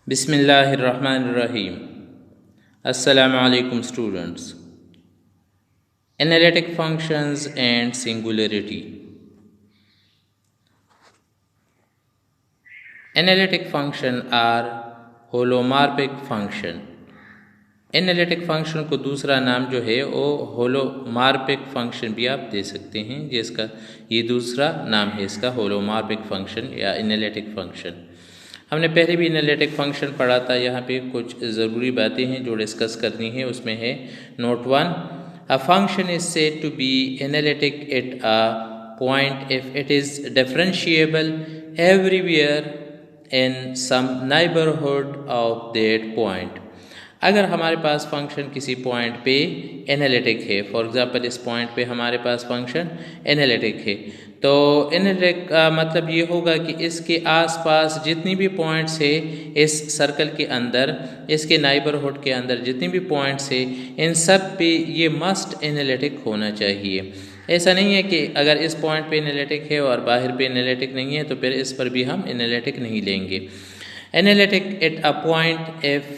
बिस्मिल्लाहिर्रहमानिर्रहीम। अस्सलामु अलैकुम students. Analytic functions and singularity. Analytic function are holomorphic function. Analytic function को दूसरा नाम जो है वो होलोमॉर्फिक फंक्शन भी आप दे सकते हैं, जिसका ये दूसरा नाम है इसका होलोमॉर्फिक फंक्शन या एनालिटिक फंक्शन। हमने पहले भी एनालिटिक फंक्शन पढ़ा था। यहाँ पे कुछ ज़रूरी बातें हैं जो डिस्कस करनी है। उसमें है note 1, a function is said to be analytic at a point if it is differentiable everywhere in some neighbourhood of that point. अगर हमारे पास फंक्शन किसी पॉइंट पे एनालिटिक है, फॉर एग्जांपल इस पॉइंट पे हमारे पास फंक्शन एनालिटिक है, तो एनालिटिक का मतलब ये होगा कि इसके आसपास जितनी भी पॉइंट्स है इस सर्कल के अंदर, इसके नाइबरहुड के अंदर जितनी भी पॉइंट्स है, इन सब पे ये मस्ट एनालिटिक होना चाहिए। ऐसा नहीं है कि अगर इस पॉइंट पे एनालिटिक है और बाहर पे एनालिटिक नहीं है तो फिर इस पर भी हम एनालिटिक नहीं लेंगे। Analytic at a point if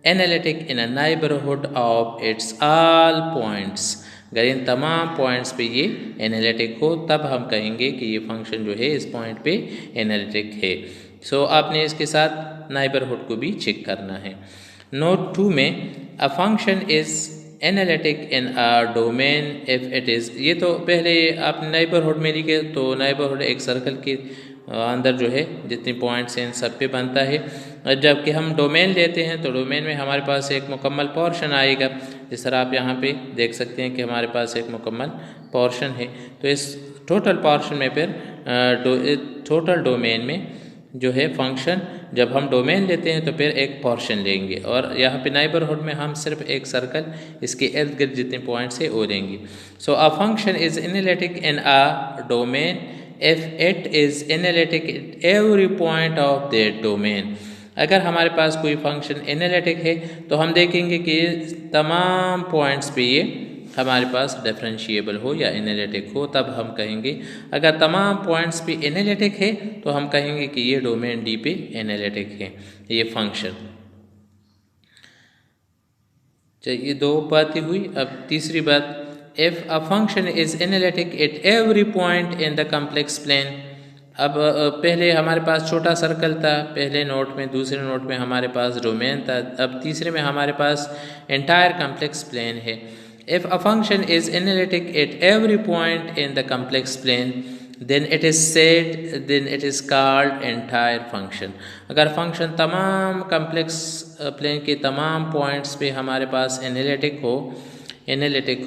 analytic in a neighbourhood of its all points. अगर इन तमाम पॉइंट्स पे ये एनालिटिक हो तब हम कहेंगे कि ये फंक्शन जो है इस पॉइंट पे एनालिटिक है। सो आपने इसके साथ नाइबरहुड को भी चेक करना है। नोट 2 में अ function is analytic in a domain if it is, ये तो पहले आपने नाइबरहुड में लिखे, तो नाइबरहुड एक सर्कल के अंदर जो है जितने पॉइंट्स हैं इन सब पे बनता है। और जबकि हम डोमेन लेते हैं तो डोमेन में हमारे पास एक मुकम्मल पोर्शन आएगा। जिस तरह आप यहाँ पे देख सकते हैं कि हमारे पास एक मुकम्मल पोर्शन है, तो इस टोटल पोर्शन में फिर टोटल डोमेन में जो है फंक्शन, जब हम डोमेन लेते हैं तो फिर एक पोर्शन लेंगे, और यहाँ पे नाइबरहुड में हम सिर्फ एक सर्कल, इसके इर्द गिर्द जितने पॉइंट्स है वो लेंगे। So a function is analytic in a domain if it is analytic at every point of that domain. अगर हमारे पास कोई फंक्शन एनालिटिक है तो हम देखेंगे कि तमाम पॉइंट्स पे ये हमारे पास डिफरेंशिएबल हो या एनालिटिक हो, तब हम कहेंगे। अगर तमाम पॉइंट्स पे एनालिटिक है तो हम कहेंगे कि ये डोमेन डी पे एनालिटिक है ये फंक्शन। चलिए, दो बातें हुई। अब तीसरी बात, if a function is analytic at every point in the complex plane. अब पहले हमारे पास छोटा सर्कल था पहले नोट में, दूसरे नोट में हमारे पास डोमेन था, अब तीसरे में हमारे पास एंटायर कम्प्लेक्स प्लेन है। If a function is analytic at every point in the complex plane then it is called entire function। अगर फंक्शन तमाम कम्प्लेक्स प्लेन के तमाम पॉइंट्स पे हमारे पास एनालिटिक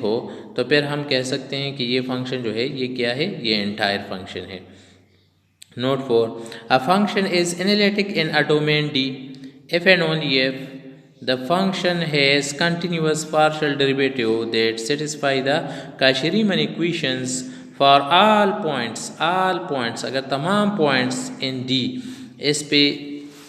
हो तो फिर हम कह सकते हैं कि ये फंक्शन जो है ये क्या है, ये एंटायर फंक्शन है। Note 4, a function is analytic in a domain D if and only if the function has continuous partial derivative that satisfy the Cauchy-Riemann equations for all points। अगर तमाम पॉइंट्स इन डी, इस पे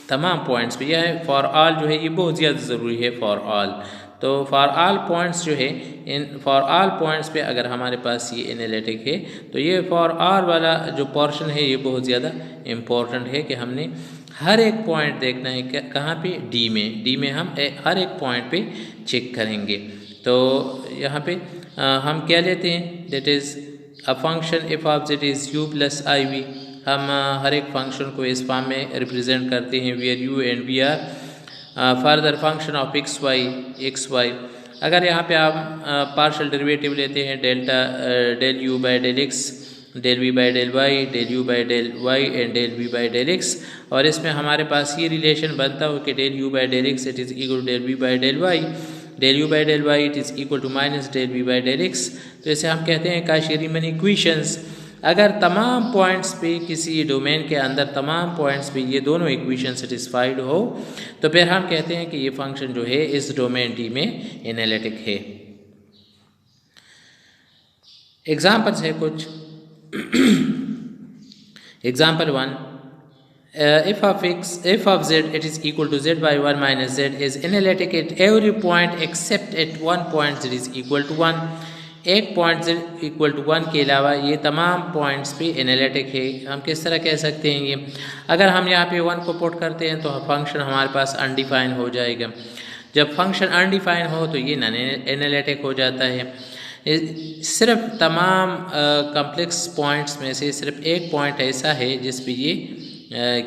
तमाम points पे, यह है for all जो है ये बहुत ज़्यादा ज़रूरी है, फॉर ऑल। तो फॉर ऑल पॉइंट्स जो है, इन फॉर ऑल पॉइंट्स पे अगर हमारे पास ये एनालिटिक है तो ये फॉर ऑल वाला जो पोर्शन है ये बहुत ज़्यादा इम्पोर्टेंट है कि हमने हर एक पॉइंट देखना है। कहाँ पे, डी में हम हर एक पॉइंट पे चेक करेंगे। तो यहाँ पे हम क्या लेते हैं, that is a function f of z is u plus I v. हम हर एक फंक्शन को इस फॉर्म में रिप्रेजेंट करते हैं, where u and v are further function of x y. अगर यहाँ पे आप पार्शियल डेरिवेटिव लेते हैं del u by del x, del v by del y, del u by del y and del v by del x, और इसमें हमारे पास ये रिलेशन बनता हो कि del u by del x it is equal to del v by del y, del u by del Y it is equal to minus del v by del x. तो इसे हम कहते हैं काशी-रीमन इक्वेशंस। अगर तमाम पॉइंट्स पे, किसी domain के अंदर तमाम पॉइंट्स पे ये दोनों इक्वेशन सेटिस्फाइड हो तो फिर हम कहते हैं कि ये फंक्शन जो है इस डोमेन डी में एनालिटिक है। एग्जाम्पल्स है कुछ। Example 1, if of z it is equal to z by 1 minus z is analytic at every point except at one point z is equal to 1 एक पॉइंट z इक्वल टू 1 के अलावा ये तमाम points पे analytic है। हम किस तरह कह सकते हैं ये, अगर हम यहाँ पे 1 को पुट करते हैं तो फंक्शन हमारे पास अनडिफाइन हो जाएगा। जब फंक्शन अनडिफाइन हो तो ये नॉन एनालिटिक हो जाता है। सिर्फ तमाम कम्प्लेक्स पॉइंट्स में से सिर्फ एक पॉइंट ऐसा है जिस पे ये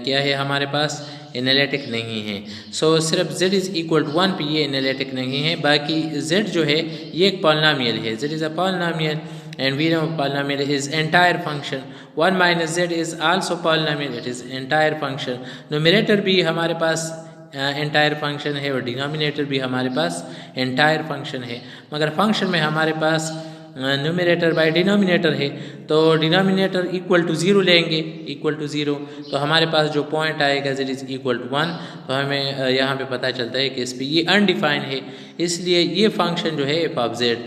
क्या है हमारे पास एनालिटिक नहीं है। सिर्फ z इज़ इक्वल टू 1 पे ये एनालिटिक नहीं है। बाकी z जो है ये एक पॉलिनोमियल है, z is a polynomial and we know polynomial is entire function. 1 minus z is also polynomial, it is entire function. Numerator भी हमारे पास एंटायर फंक्शन है और डिनोमिनेटर भी हमारे पास एंटायर फंक्शन है, मगर फंक्शन में हमारे पास न्यूमरेटर बाय डिनोमिनेटर है, तो डिनोमिनेटर इक्वल टू 0 लेंगे, इक्वल टू 0 तो हमारे पास जो पॉइंट आएगा z इज़ इक्वल टू 1, तो हमें यहाँ पे पता चलता है कि इस पर ये अनडिफाइन है। इसलिए ये फंक्शन जो है एफ ऑफ z,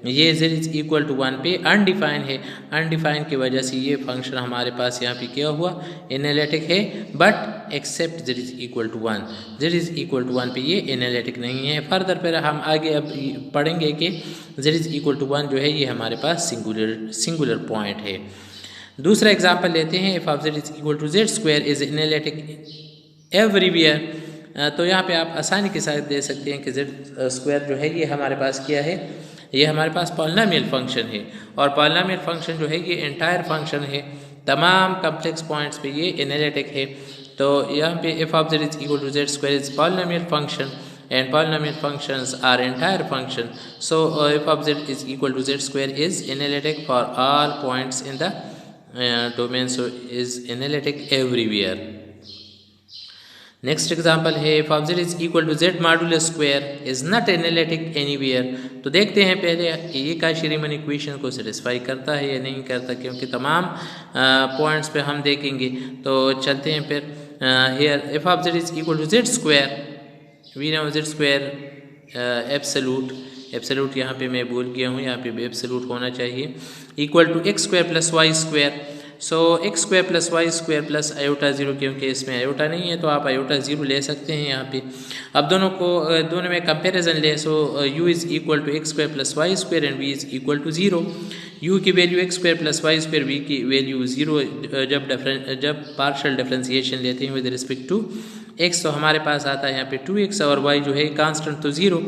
ये z इज़ इक्वल टू 1 पे अनडिफाइन है। अनडिफाइन की वजह से ये फंक्शन हमारे पास यहाँ पे क्या हुआ, एनालिटिक है, but except z is equal to 1, z is equal to 1 पे ये एनालिटिक नहीं है। फर्दर फिर हम आगे अब पढ़ेंगे कि z इज़ इक्वल टू 1 जो है ये हमारे पास सिंगुलर पॉइंट है। दूसरा एग्जाम्पल लेते हैं, f of z is equal to z square is analytic everywhere. तो यहाँ पे आप आसानी के साथ दे सकते हैं कि z स्क्वायर जो है ये हमारे पास क्या है, ये हमारे पास पॉलिनोमियल फंक्शन है, और पॉलिनोमियल फंक्शन जो है ये एंटायर फंक्शन है, तमाम कम्प्लेक्स पॉइंट्स पे ये एनालिटिक है। तो यहाँ पे f of z is equal to z square is polynomial function and polynomial functions are entire function. So f of z is equal to z square is analytic for all points in the domain, so is analytic everywhere. Next example है F of z is equal to z modulus square is not analytic anywhere. तो देखते हैं पहले कि ये काशी-रीमन equation को satisfy करता है या नहीं करता, क्योंकि तमाम पॉइंट्स पे हम देखेंगे। तो चलते हैं फिर, here F of z is equal to z square, we know z square absolute यहाँ पे मैं भूल गया हूँ, यहाँ पे भी एब्सोल्यूट होना चाहिए, equal to x square plus y square. So x square plus y square plus iota 0, क्योंकि इसमें आयोटा नहीं है तो आप आयोटा 0 ले सकते हैं यहाँ पे। अब दोनों में कंपैरिजन ले, so u is equal to x square plus y square and v is equal to 0। u की value x square plus y square, v की वैल्यू 0 जब पार्शियल डिफरेंशिएशन लेते हैं विद रिस्पेक्ट टू x, तो हमारे पास आता है यहाँ पे 2x और y जो है कांस्टेंट तो 0।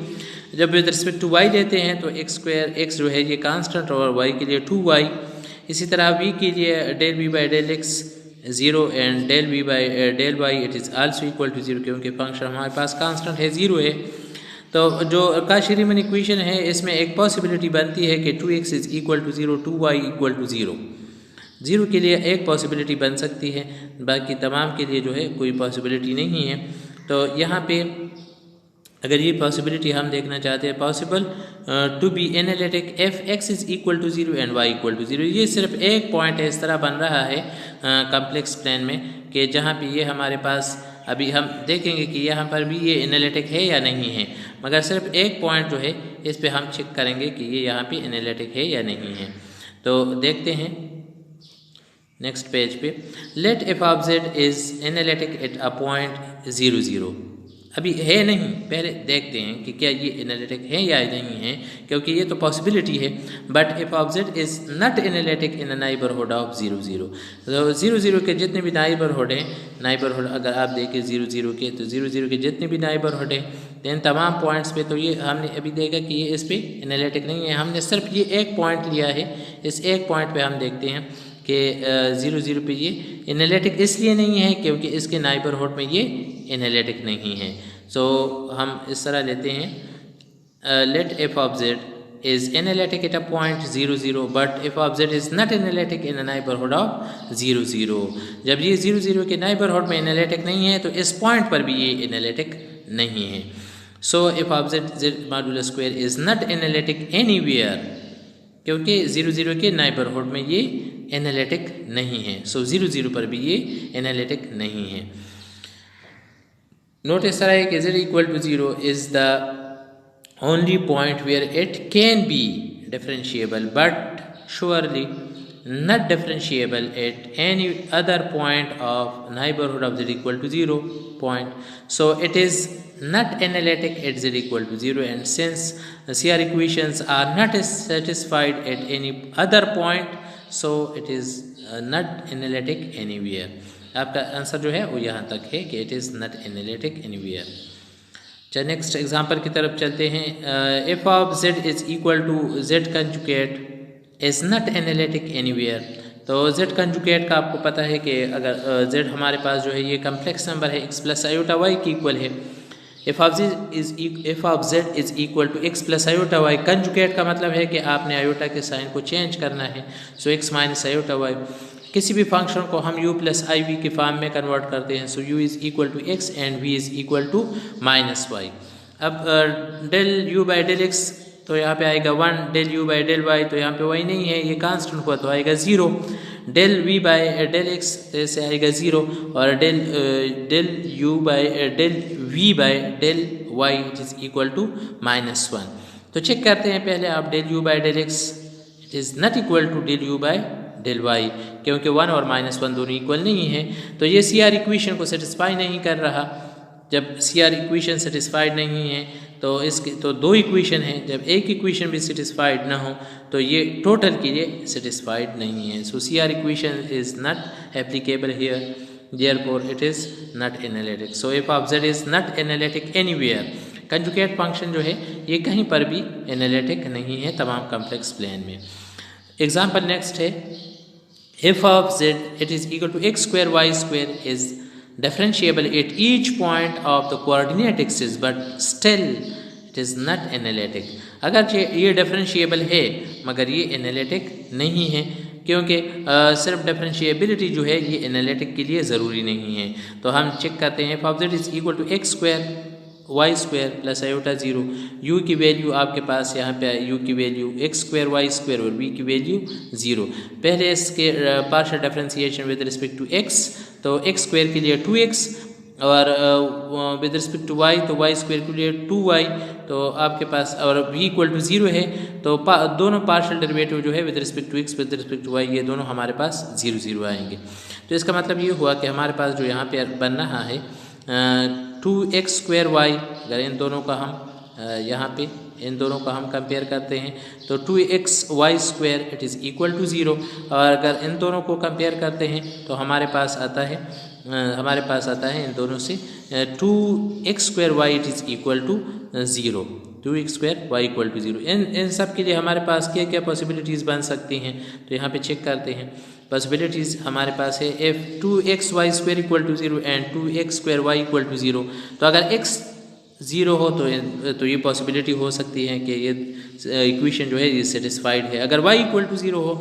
जब विद रिस्पेक्ट टू y लेते हैं तो एक्स स्क्वायर x जो है ये कांस्टेंट और y के लिए 2y। इसी तरह v के लिए del v by del x 0 and del v by del y it is also equal to 0, क्योंकि फंक्शन हमारे पास कांस्टेंट है, 0 है। तो जो काशी-रीमन इक्वेशन है इसमें एक पॉसिबिलिटी बनती है कि 2x is equal to 0, 2y equal to 0। 0 के लिए एक पॉसिबिलिटी बन सकती है, बाकी तमाम के लिए जो है कोई पॉसिबिलिटी नहीं है। तो यहाँ पे अगर ये पॉसिबिलिटी हम देखना चाहते हैं, possible to be analytic f x is equal to 0 and y equal to 0, ये सिर्फ एक पॉइंट है, इस तरह बन रहा है कम्प्लेक्स प्लेन में कि जहाँ पे ये हमारे पास, अभी हम देखेंगे कि यहाँ पर भी ये एनालिटिक है या नहीं है, मगर सिर्फ एक पॉइंट जो है इस पर हम चेक करेंगे कि ये यहाँ पे एनालिटिक है या नहीं है। तो देखते हैं नेक्स्ट पेज पे, let f of z is analytic at a point 0 0। अभी है नहीं, पहले देखते हैं कि क्या ये एनालिटिक है या नहीं है, क्योंकि ये तो पॉसिबिलिटी है। But f of z is not analytic in a neighbourhood of 0 0। तो 0 0 के जितने भी नाइबरहुड हैं, नाइबरहुड अगर आप देखें 0 0 के, तो 0 0 के जितने भी नाइबरहुड हैं इन तमाम पॉइंट्स पे, तो ये हमने अभी देखा कि ये इस पर एनालिटिक नहीं है। हमने सिर्फ ये एक पॉइंट लिया है, इस एक पॉइंट पे हम देखते हैं कि 0 0 पे ये एनालिटिक इसलिए नहीं है क्योंकि इसके नाइबरहुड में ये एनालिटिक नहीं है। सो हम इस तरह लेते हैं, let f of z is analytic at a point 0 0 but f of z is not analytic in a neighbourhood of 0 0। जब ये 0 0 के नाइबरहुड में एनालिटिक नहीं है तो इस पॉइंट पर भी ये एनालिटिक नहीं है। So F of z modulus square is not analytic anywhere, क्योंकि 0 0 के नाइबरहुड में ये एनालिटिक नहीं है। सो 0 0 पर भी ये एनालिटिक नहीं है। नोट इस तरह है कि z equal to 0 is the only point where it can be differentiable, but surely not differentiable at any other point of neighborhood of z equal to 0 point. So it is not analytic at z equal to 0, and since the CR equations are not satisfied at any other point, so it is not analytic anywhere. आपका answer जो है वो यहाँ तक है कि it is not analytic anywhere. चलिए next example की तरफ चलते हैं। F of z is equal to z conjugate is not analytic anywhere. तो z कंजुगेट का आपको पता है कि अगर z हमारे पास जो है ये कम्प्लेक्स नंबर है x प्लस आयोटा y की इक्वल है। If of z is equal to x plus iota y, conjugate का मतलब है कि आपने आयोटा के साइन को चेंज करना है। So x minus iota y, किसी भी फंक्शन को हम u प्लस आई वी के फॉर्म में कन्वर्ट करते हैं। So u is equal to x and v is equal to minus Y. अब del u by del x तो यहाँ पे आएगा 1, del u by del y तो यहाँ पे y नहीं है, ये कांस्टेंट हुआ तो आएगा 0, del v by del x से आएगा 0, और del u by del v by del y is equal to minus 1। तो चेक करते हैं पहले आप del u by del x it is not equal to del u by del y, क्योंकि 1 और माइनस 1 दोनों इक्वल नहीं है, तो ये सी आर इक्वेशन को सेटिस्फाई नहीं कर रहा। जब सी आर इक्वेशन सेटिस्फाइड नहीं है तो इसके तो दो इक्वेशन है, जब एक इक्वेशन भी सेटिस्फाइड ना हो तो ये टोटल के लिए सेटिस्फाइड नहीं है। So C R equation is not applicable here, therefore it is not analytic. So F of z is not analytic anywhere, conjugate function जो है ये कहीं पर भी एनालिटिक नहीं है तमाम कॉम्प्लेक्स प्लेन में। एग्जाम्पल नेक्स्ट है, if of z it is equal to x square y square is differentiable at each point of the coordinate axis but still it is not analytic। अगर ये differentiable है मगर ये analytic नहीं है, क्योंकि सिर्फ डिफरेंशिएबिलिटी जो है ये एनालिटिक के लिए ज़रूरी नहीं है। तो हम चेक करते हैं, if of z is equal to x square y square plus iota 0, u की वैल्यू आपके पास यहाँ पे u की value x square y square और v की वैल्यू 0। पहले इसके partial differentiation with respect to x, तो x स्क्वायर के लिए 2x और विद रिस्पेक्ट टू y तो y स्क्वायर के लिए 2y, तो आपके पास और v इक्वल टू 0 है, तो दोनों पार्शियल डेरिवेटिव जो है with respect to x with respect to y ये दोनों हमारे पास 0 0 आएंगे। तो इसका मतलब ये हुआ कि हमारे पास जो यहाँ पे बन रहा है 2x स्क्वायर वाई, अगर इन दोनों का हम यहाँ पे इन दोनों का हम कंपेयर करते हैं तो 2x y square it is equal to 0, और अगर इन दोनों को कंपेयर करते हैं तो हमारे पास आता है इन दोनों से 2x square y it is equal to 0, 2x square y equal to 0। इन सब के लिए हमारे पास क्या क्या पॉसिबिलिटीज़ बन सकती हैं, तो यहाँ पे चेक करते हैं। पॉसिबिलिटीज़ हमारे पास है if 2x y square equal to 0 and 2x square y equal to 0, तो अगर x 0 हो तो ये पॉसिबिलिटी हो सकती है कि ये इक्वेशन जो है ये सेटिस्फाइड है। अगर y इक्वल टू 0 हो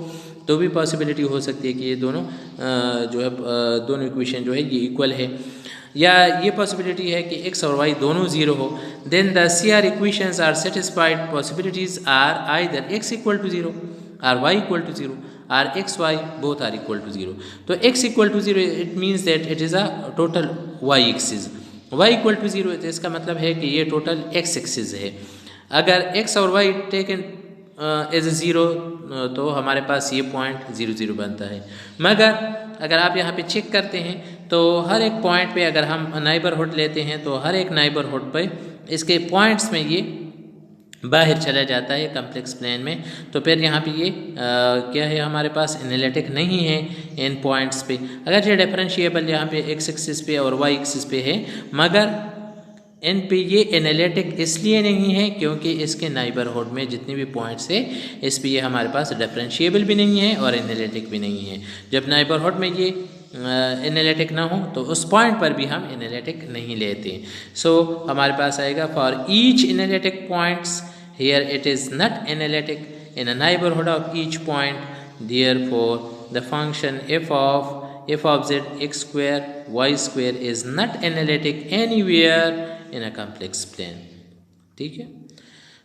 तो भी पॉसिबिलिटी हो सकती है कि ये दोनों जो है दोनों इक्वेशन जो है ये इक्वल है, या ये पॉसिबिलिटी है कि x और y दोनों 0 हो। Then the C R equations are satisfied, possibilities are either x equal to 0 और y equal to 0 or x y both are equal to 0। तो x equal to 0 it means that it is a total y axis, y equal to 0 तो इसका मतलब है कि ये total x axis है। अगर x और y टेकन एज 0 तो हमारे पास ये पॉइंट 0 0 बनता है, मगर अगर आप यहाँ पे चेक करते हैं तो हर एक पॉइंट पे अगर हम नाइबरहुड लेते हैं तो हर एक नाइबरहुड पे इसके पॉइंट्स में ये बाहर चला जाता है कॉम्प्लेक्स प्लेन में, तो फिर यहाँ पे ये क्या है हमारे पास एनालिटिक नहीं है इन पॉइंट्स पे। अगर ये डिफरेंशिएबल यहाँ पे x एक्सिस पे और y एक्सिस पे है, मगर इन पे ये एनालिटिक इसलिए नहीं है क्योंकि इसके नाइबरहुड में जितने भी पॉइंट्स है इस पे ये हमारे पास डिफरेंशिएबल भी नहीं है और एनालिटिक भी नहीं है। जब नाइबरहुड में ये एनालिटिक ना हो तो उस पॉइंट पर भी हम एनालिटिक नहीं लेते। सो हमारे पास आएगा for each analytic points here it is not analytic in a neighborhood of each point, therefore the function f of z x square y square is not analytic anywhere in a complex plane। ठीक है,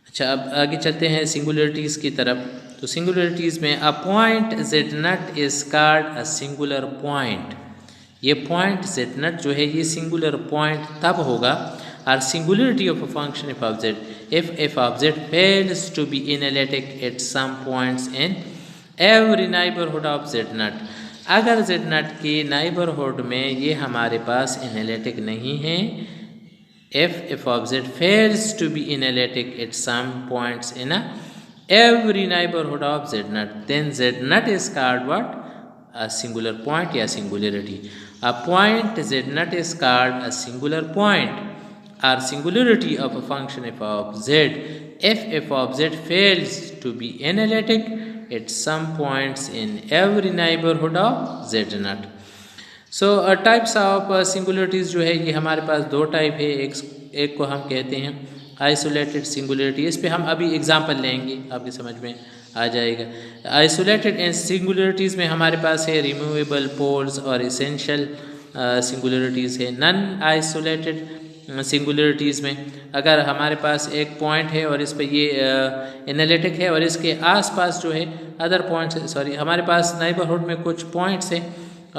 अच्छा अब आगे चलते हैं सिंगुलरिटीज़ की तरफ। तो सिंगुलरिटीज़ में a point z naught is called a singular point. ये पॉइंट z नट जो है ये सिंगुलर पॉइंट तब होगा or singularity of a function f of z if f of z fails to be analytic at some points in every neighbourhood of Z naught, अगर Z नट के neighbourhood में ये हमारे पास एनालिटिक नहीं है, if of z fails to be analytic at some points in every neighborhood of z nut, then z nut is called what? A singular point या singularity. A point z nut is called a singular point or singularity of a function f of z if f of z fails to be analytic at some points in every neighborhood of z nut. So types of singularities जो है ये हमारे पास दो type है। एक को हम कहते हैं आइसोलेटेड सिंगुलरिटी, इस पे हम अभी एग्जांपल लेंगे, आपकी समझ में आ जाएगा। आइसोलेटेड एंड सिंगुलरिटीज़ में हमारे पास है रिमूवेबल पोल्स और इसेंशियल सिंगुलरिटीज़ है। नॉन आइसोलेटेड सिंगुलरिटीज़ में अगर हमारे पास एक पॉइंट है और इस पर ये एनालिटिक है और इसके आसपास जो है अदर पॉइंट्स, सॉरी हमारे पास नाइबरहुड में कुछ पॉइंट्स हैं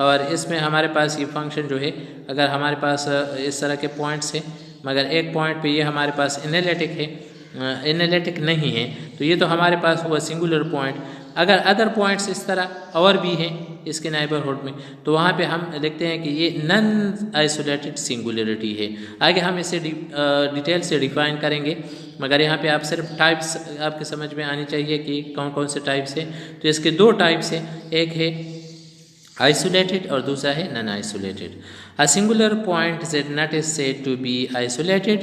और इसमें हमारे पास ये फंक्शन जो है, अगर हमारे पास इस तरह के पॉइंट्स हैं मगर एक पॉइंट पे ये हमारे पास एनालिटिक है, एनालिटिक नहीं है, तो ये तो हमारे पास हुआ सिंगुलर पॉइंट। अगर अदर पॉइंट्स इस तरह और भी हैं इसके नाइबरहुड में, तो वहाँ पे हम लिखते हैं कि ये नॉन आइसोलेटेड सिंगुलरिटी है। आगे हम इसे डिटेल से डिफाइन करेंगे, मगर यहाँ पे आप सिर्फ टाइप्स आपके समझ में आनी चाहिए कि कौन कौन से टाइप्स हैं। तो इसके दो टाइप्स हैं, एक है आइसोलेटेड और दूसरा है non isolated. A singular point z nut is said to be isolated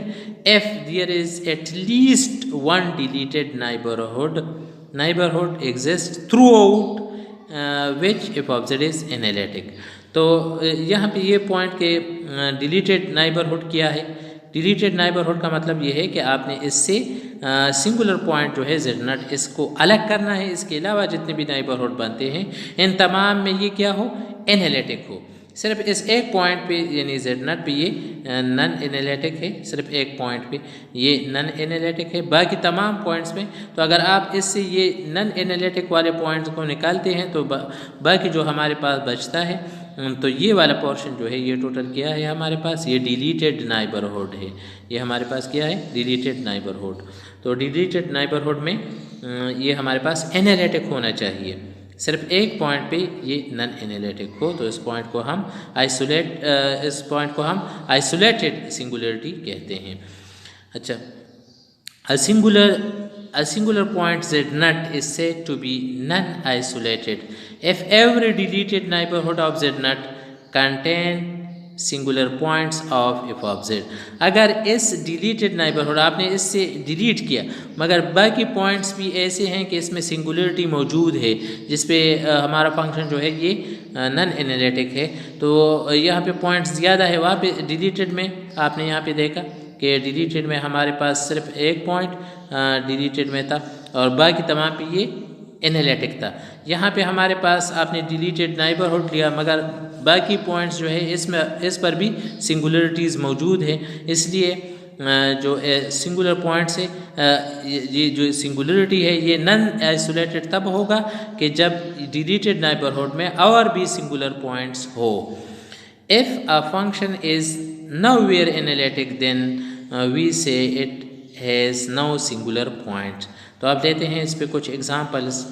if there is at least one deleted neighborhood exists throughout which f of z is analytic। तो यहाँ पे ये पॉइंट के डिलीटेड नाइबरहुड क्या है? Deleted neighbourhood का मतलब ये है कि आपने इससे सिंगुलर पॉइंट जो है जेड नट इसको अलग करना है। इसके अलावा जितने भी नाइबरहुड बनते हैं इन तमाम में ये क्या हो? एनालिटिक हो। सिर्फ इस एक पॉइंट पे यानी जेड नट पे ये नॉन एनालिटिक है, सिर्फ एक पॉइंट पे ये नॉन एनालिटिक है, बाकी तमाम पॉइंट्स में। तो अगर आप इससे ये नॉन एनालिटिक वाले पॉइंट्स को निकालते हैं तो बाकी जो हमारे पास बचता है, तो ये वाला पोर्शन जो है ये टोटल क्या है हमारे पास? ये डिलीटेड नाइबरहुड है। ये हमारे पास क्या है? Deleted neighbourhood. तो डिलीटेड नाइबरहुड में ये हमारे पास एनालिटिक होना चाहिए, सिर्फ एक पॉइंट पे ये नॉन एनालिटिक हो, तो इस पॉइंट को हम आइसोलेटेड सिंगुलरिटी कहते हैं। अच्छा, a singular point z nut is said to be non-isolated if every deleted neighborhood of z nut contain singular points of f of z। अगर इस डिलीटेड नाइबरहुड आपने इससे डिलीट किया मगर बाकी पॉइंट्स भी ऐसे हैं कि इसमें सिंगुलरिटी मौजूद है जिसपे हमारा फंक्शन जो है ये नॉन एनालिटिक है, तो यहाँ पे पॉइंट्स ज़्यादा है। वहाँ पे डिलीटेड में आपने यहाँ पे देखा कि डिलीटेड में हमारे पास सिर्फ एक पॉइंट डिलीटेड में था और बाकी तमाम पे ये एनालिटिक था। यहाँ पे हमारे पास आपने डिलीटेड नाइबरहुड लिया मगर बाकी पॉइंट्स जो है इसमें इस पर भी सिंगुलरिटीज़ मौजूद है, इसलिए जो सिंगुलर पॉइंट्स है ये जो सिंगुलरिटी है ये नॉन आइसोलेटेड तब होगा कि जब डिलीटेड नाइबरहुड में और भी सिंगुलर पॉइंट्स हो। If a function is nowhere analytic then we say it has no singular point। तो आप लेते हैं इस पे कुछ examples.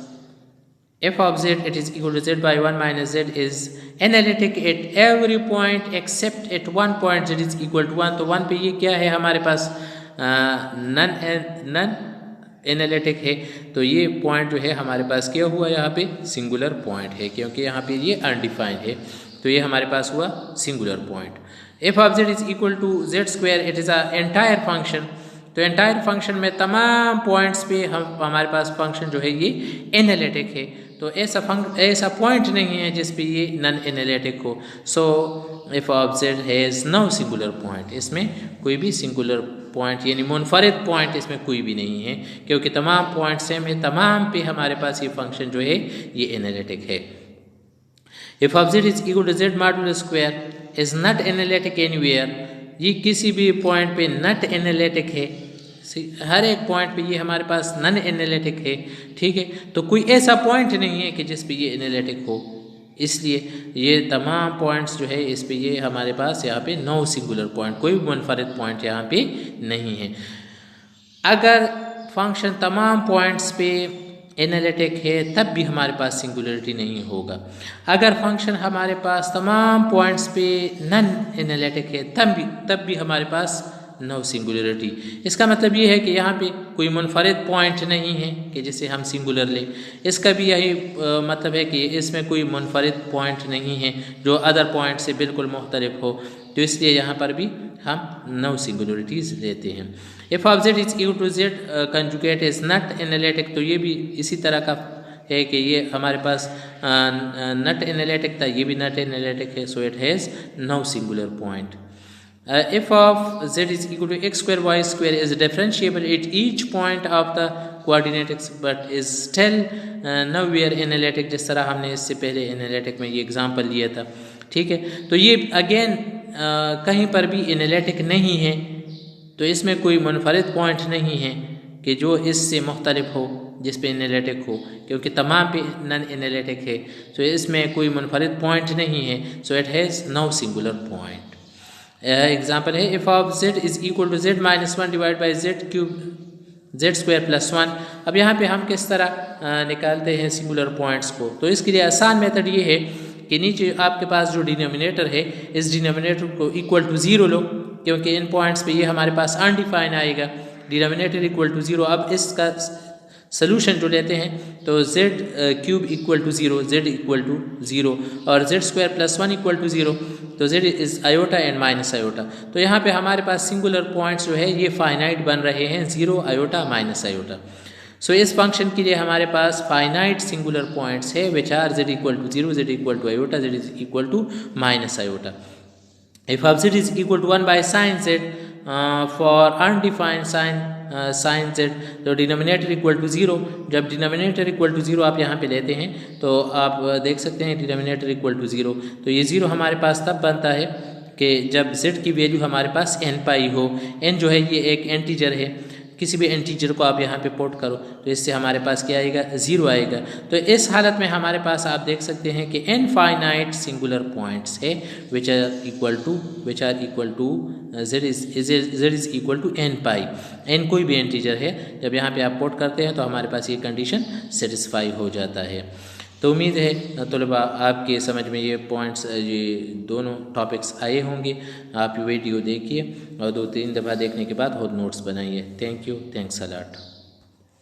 f of z it is equal to z by 1 minus z is analytic at every point except at one point z is equal to 1। तो 1 पे ये क्या है हमारे पास? नॉन एनालिटिक है, तो ये पॉइंट जो है हमारे पास क्या हुआ? यहाँ पे सिंगुलर पॉइंट है, क्योंकि यहाँ पे ये अनडिफाइंड है, तो ये हमारे पास हुआ singular point. f of z is equal to z square it is a entire function। तो एंटायर फंक्शन में तमाम पॉइंट्स पे हमारे पास फंक्शन जो है ये एनालिटिक है, तो ऐसा पॉइंट नहीं है जिस पे ये नॉन एनालिटिक हो। So f of z has no singular point, इसमें कोई भी सिंगुलर पॉइंट यानी मुनफरिद पॉइंट इसमें कोई भी नहीं है, क्योंकि तमाम पॉइंट सेम है, तमाम पे हमारे पास ये फंक्शन जो है ये एनालिटिक है। f of z is equal to z modulo square is not analytic anywhere। ये किसी भी पॉइंट पे नॉट एनालिटिक है, हर एक पॉइंट पे ये हमारे पास नॉन एनालिटिक है, ठीक है। तो कोई ऐसा पॉइंट नहीं है कि जिस पे ये एनालिटिक हो, इसलिए ये तमाम पॉइंट्स जो है इस पे ये हमारे पास यहाँ पे नो सिंगुलर पॉइंट, कोई भी मुनफरिद पॉइंट यहाँ पे नहीं है। अगर फंक्शन तमाम पॉइंट्स पे एनालिटिक है तब भी हमारे पास सिंगुलरिटी नहीं होगा। अगर फंक्शन हमारे पास तमाम पॉइंट्स पे नन एनालिटिक है तब भी हमारे पास नो सिंगुलरिटी। इसका मतलब ये है कि यहाँ पे कोई मुनफरिद पॉइंट नहीं है कि जिसे हम सिंगुलर लें। इसका भी यही मतलब है कि इसमें कोई मुनफरिद पॉइंट नहीं है जो अदर पॉइंट से बिल्कुल मुख्तलिफ हो, तो इसलिए यहाँ पर भी हम नो सिंगुलरिटीज़ लेते हैं। F of Z is equal to z conjugate is not analytic, तो ये भी इसी तरह का है कि ये हमारे पास नॉट एनालिटिक था, ये भी नॉट एनालिटिक है, so it has no singular point. If of z is equal to x square y square is differentiable at each point of the coordinates but is still nowhere analytic, जिस तरह हमने इससे पहले analytic में ये example लिया था, ठीक है। तो ये अगेन कहीं पर भी एनालिटिक नहीं है, तो इसमें कोई मुनफरिद पॉइंट नहीं है कि जो इससे मुख्तलिफ हो जिस पे एनालिटिक हो, क्योंकि तमाम पे नन एनालिटिक है, तो इसमें कोई मुनफरिद पॉइंट नहीं है, so it has no singular point. Example है if of Z is equal to Z minus one divide by Z cube Z square plus one. अब यहाँ पे हम किस तरह निकालते हैं सिंगुलर पॉइंट्स को, तो इसके लिए आसान मेथड ये है कि नीचे आपके पास जो डिनोमिनेटर है इस डिनोमिनेटर को इक्वल टू ज़ीरो लो, क्योंकि इन पॉइंट्स पे ये हमारे पास अनडिफाइन आएगा, डिनोमिनेटर इक्वल टू ज़ीरो। अब इसका सोल्यूशन जो लेते हैं तो Z cube equal to zero, Z equal to zero और Z square plus one equal to zero, तो Z is iota and minus iota. तो यहाँ पे हमारे पास सिंगुलर पॉइंट्स जो है ये फाइनाइट बन रहे हैं, ज़ीरो आयोटा माइनस आयोटा। सो इस फंक्शन के लिए हमारे पास फाइनाइट सिंगुलर पॉइंट्स है which are z equal to zero, Z equal to iota, z is equal to minus iota. F of Z is equal to one by sine z for undefined sine z, तो denominator equal to zero. जब denominator equal to zero आप यहाँ पे लेते हैं तो आप देख सकते हैं डिनोमिनेटर इक्वल टू ज़ीरो, तो ये ज़ीरो हमारे पास तब बनता है कि जब z की वैल्यू हमारे पास n पाई हो। n जो है ये एक इंटीजर है, किसी भी इंटीजर को आप यहाँ पे पुट करो तो इससे हमारे पास क्या आएगा, ज़ीरो आएगा। तो इस हालत में हमारे पास आप देख सकते हैं कि इनफाइनाइट सिंगुलर पॉइंट्स है which are equal to z is equal to n pi. n कोई भी इंटीजर है, जब यहाँ पे आप पुट करते हैं तो हमारे पास ये कंडीशन सेटिस्फाई हो जाता है। तो उम्मीद है तलबा आपके समझ में ये पॉइंट्स, ये दोनों टॉपिक्स आए होंगे। आप वीडियो देखिए और 2-3 दफ़ा देखने के बाद खुद नोट्स बनाइए। Thank you, thanks a lot.